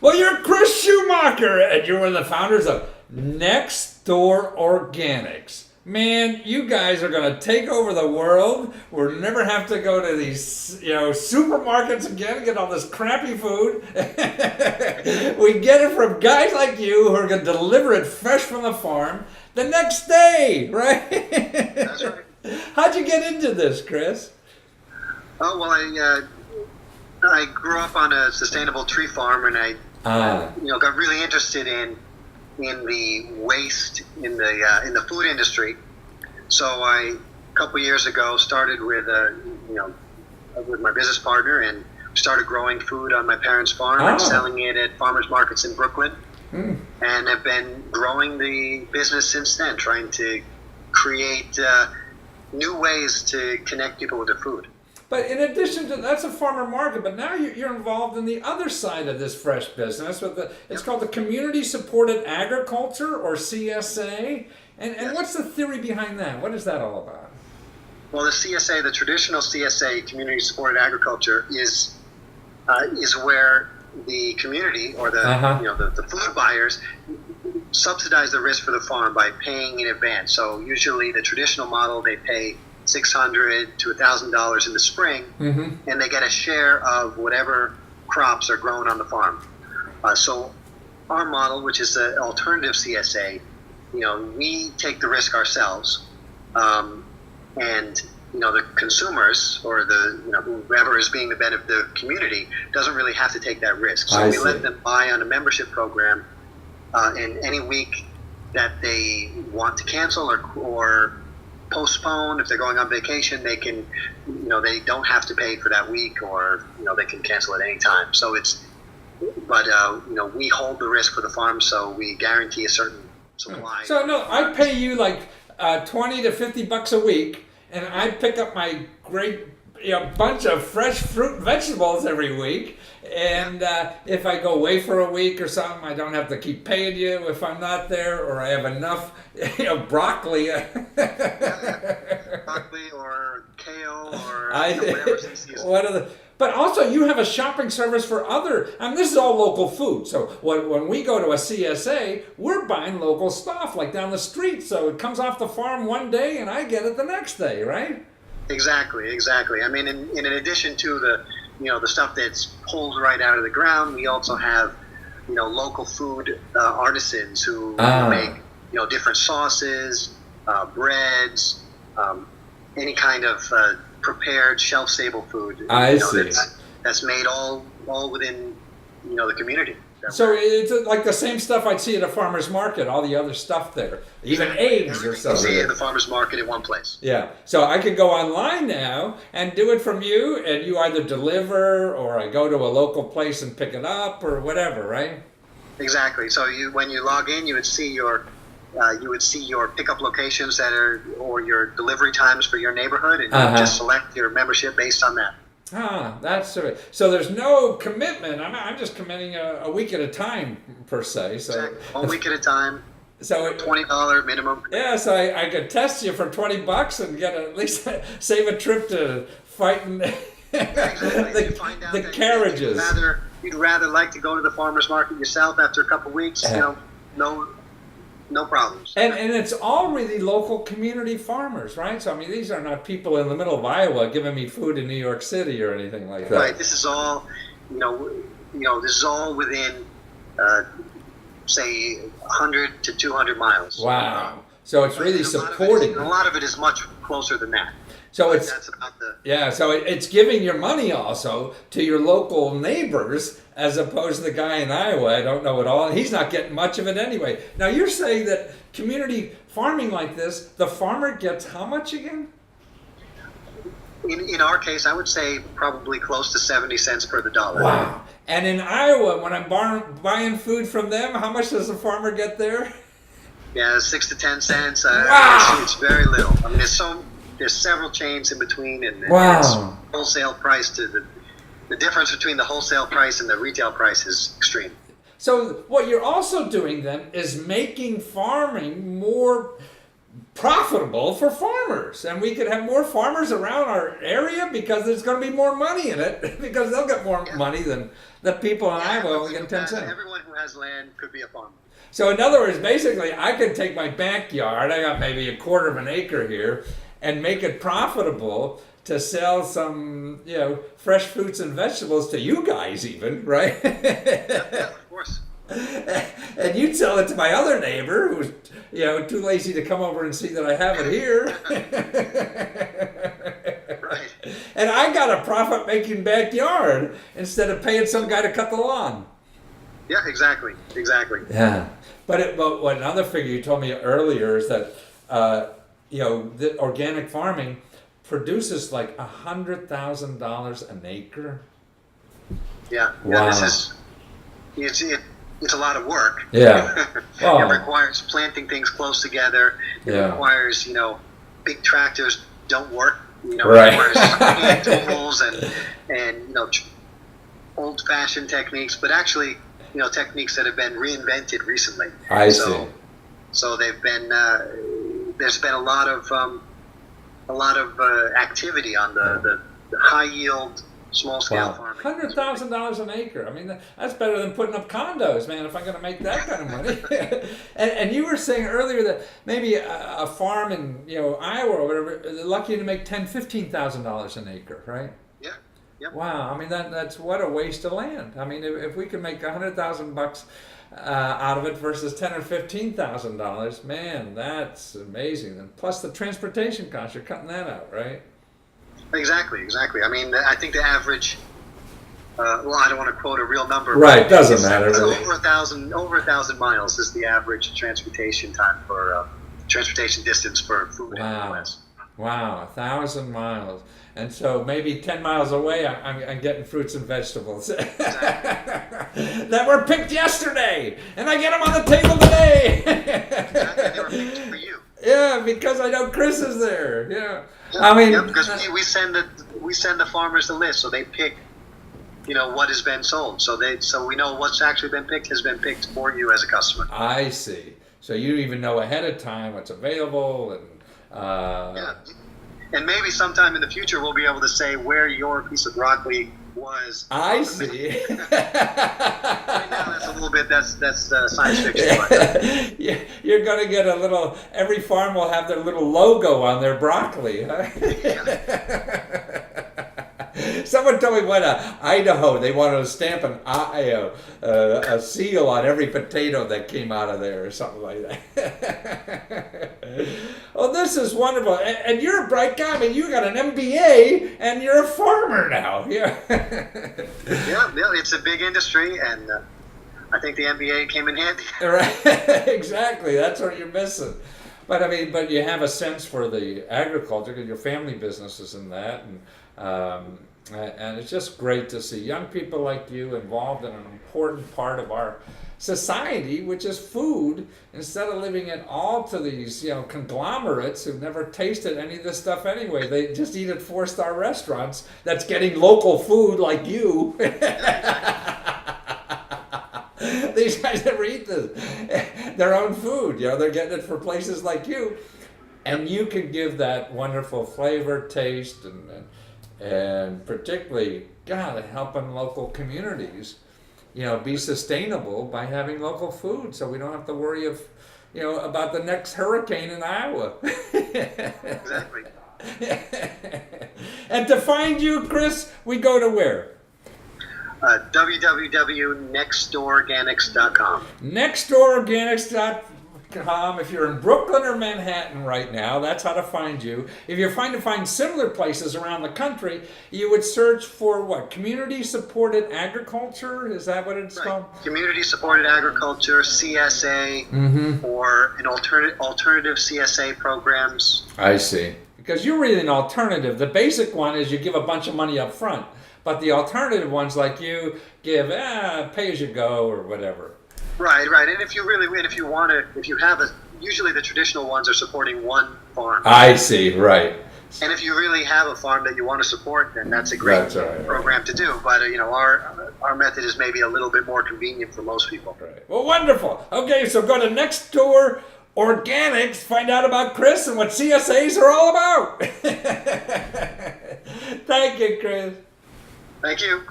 Well, you're Chris Schumacher, and you're one of the founders of Next Door Organics. Man, you guys are going to take over the world. We'll never have to go to these, supermarkets again and get all this crappy food. We get it from guys like you who are going to deliver it fresh from the farm the next day, right? That's right. How'd you get into this, Chris? Oh, well, I grew up on a sustainable tree farm, and I got really interested in the waste in the food industry. So a couple years ago, started with my business partner, and started growing food on my parents' farm and selling it at farmers markets in Brooklyn. And have been growing the business since then, trying to create new ways to connect people with their food. But in addition to that's a farmer market, but now you're involved in the other side of this fresh business with it's called the Community Supported Agriculture, or CSA. And what's the theory behind that? What is that all about? Well, the CSA, the traditional CSA, Community Supported Agriculture, is where the community or the food buyers subsidize the risk for the farm by paying in advance. So usually the traditional model, they pay $600 to $1,000 in the spring, and they get a share of whatever crops are grown on the farm. So our model, which is an alternative CSA, we take the risk ourselves, and the consumers or whoever is being the benefit, the community doesn't really have to take that risk. So we let them buy on a membership program, and any week that they want to cancel or postpone, if they're going on vacation, they can, they don't have to pay for that week, or they can cancel at any time. So we hold the risk for the farm, so we guarantee a certain supply. So no, I pay you like $20 to $50 a week, and I pick up my great bunch of fresh fruit and vegetables every week. And if I go away for a week or something, I don't have to keep paying you if I'm not there, or I have enough, broccoli. Broccoli or kale or whatever species. But also you have a shopping service for this is all local food. So when we go to a CSA, we're buying local stuff like down the street. So it comes off the farm one day and I get it the next day, right? Exactly. I mean, in addition to the stuff that's pulled right out of the ground, we also have, local food artisans who make, different sauces, breads, any kind of prepared shelf-stable food. I see. That's made all within, the community. So it's like the same stuff I'd see at a farmer's market, all the other stuff there, even eggs or something. You see at the farmer's market in one place. Yeah. So I could go online now and do it from you, and you either deliver or I go to a local place and pick it up or whatever, right? Exactly. So when you log in, you would see your pickup locations or your delivery times for your neighborhood, and you just select your membership based on that. That's it. So there's no commitment. I'm just committing a week at a time, per se. So exactly. 1 week at a time. So $20 minimum. Yeah, so I could test you for $20 and get at least save a trip to fighting the carriages. You'd rather like to go to the farmer's market yourself after a couple of weeks. No problems. And it's all really local community farmers, right? So, these are not people in the middle of Iowa giving me food in New York City or anything like that. Right. This is all, this is all within, say, 100 to 200 miles. Wow. So it's really supporting. A lot of it is much closer than that. So that's about so it's giving your money also to your local neighbors, as opposed to the guy in Iowa. I don't know at all. He's not getting much of it anyway. Now you're saying that community farming like this, the farmer gets how much again? In our case, I would say probably close to 70 cents per the dollar. Wow. And in Iowa, when I'm buying food from them, how much does the farmer get there? Yeah, 6 to 10 cents. Wow. It's very little. There's several chains in between, and it's wholesale price to the difference between the wholesale price and the retail price is extreme. So what you're also doing then is making farming more profitable for farmers, and we could have more farmers around our area because there's going to be more money in it because they'll get more money than the people in Iowa only get 10 cents. Everyone who has land could be a farmer. So in other words, basically, I could take my backyard, I got maybe a quarter of an acre here, and make it profitable to sell some, fresh fruits and vegetables to you guys even, right? Yeah, of course. And you'd sell it to my other neighbor who's, too lazy to come over and see that I have it here. Right. And I got a profit-making backyard instead of paying some guy to cut the lawn. Yeah, exactly. Yeah. But what another figure you told me earlier is that, the organic farming produces like $100,000 an acre. Yeah. Wow. It's a lot of work. Yeah. It requires planting things close together. It requires, big tractors don't work. Right. It requires hand tools and old-fashioned techniques, but actually, techniques that have been reinvented recently. I see. So they've been there's been a lot of activity on the high yield, small scale farming. $100,000 an acre. I mean, that's better than putting up condos, man. If I'm going to make that kind of money. and you were saying earlier that maybe a farm in Iowa or whatever, they're lucky to make $10,000-$15,000 an acre, right? Yeah. Yep. Wow. I mean, that's what a waste of land. I mean, if we could make $100,000 out of it versus $10,000 or $15,000, man, that's amazing. And plus the transportation costs, you're cutting that out, right? Exactly. I mean, I think the average. I don't want to quote a real number. Right, doesn't matter. Really. Over 1,000 miles is the average transportation time for transportation distance for food in the U.S. Wow, 1,000 miles. And so maybe 10 miles away, I'm getting fruits and vegetables that were picked yesterday, and I get them on the table today. Exactly, they were picked for you. Yeah, because I know Chris is there. Yeah, I mean, because we send the farmers the list, so they pick, what has been sold. So we know what's actually been picked has been picked for you as a customer. I see. So you even know ahead of time what's available and. Yeah. And maybe sometime in the future we'll be able to say where your piece of broccoli was. I see. Right now that's a little bit, that's science fiction. But. You're going to get every farm will have their little logo on their broccoli. Huh? Yeah. Someone told me Idaho, they wanted to stamp a seal on every potato that came out of there or something like that. Well, this is wonderful. And you're a bright guy. I mean, you got an MBA and you're a farmer now. Yeah. Yeah, it's a big industry, and I think the MBA came in handy. Right. Exactly. That's what you're missing. But I mean, you have a sense for the agriculture because your family business is in that, and it's just great to see young people like you involved in an important part of our society, which is food, instead of living it all to these conglomerates who've never tasted any of this stuff anyway. They just eat at 4-star restaurants that's getting local food like you. These guys never eat their own food. They're getting it for places like you, and you can give that wonderful flavor, taste, and particularly, God, helping local communities, be sustainable by having local food, so we don't have to worry about the next hurricane in Iowa. Exactly. And to find you, Chris, we go to where? www.nextdoororganics.com. Nextdoororganics.com. If you're in Brooklyn or Manhattan right now, that's how to find you. If you're trying to find similar places around the country, you would search for what? Community-supported agriculture? Is that what it's called? Community-supported agriculture, CSA, or an alternative CSA programs. I see. Because you're really an alternative. The basic one is you give a bunch of money up front. But the alternative ones, like you, give pay as you go or whatever. Right. And if you usually the traditional ones are supporting one farm. I see, right. And if you really have a farm that you want to support, then that's a great program to do. But our method is maybe a little bit more convenient for most people. Right. Well, wonderful. Okay, so go to Nextdoor organics, find out about Chris and what CSAs are all about. Thank you, Chris. Thank you.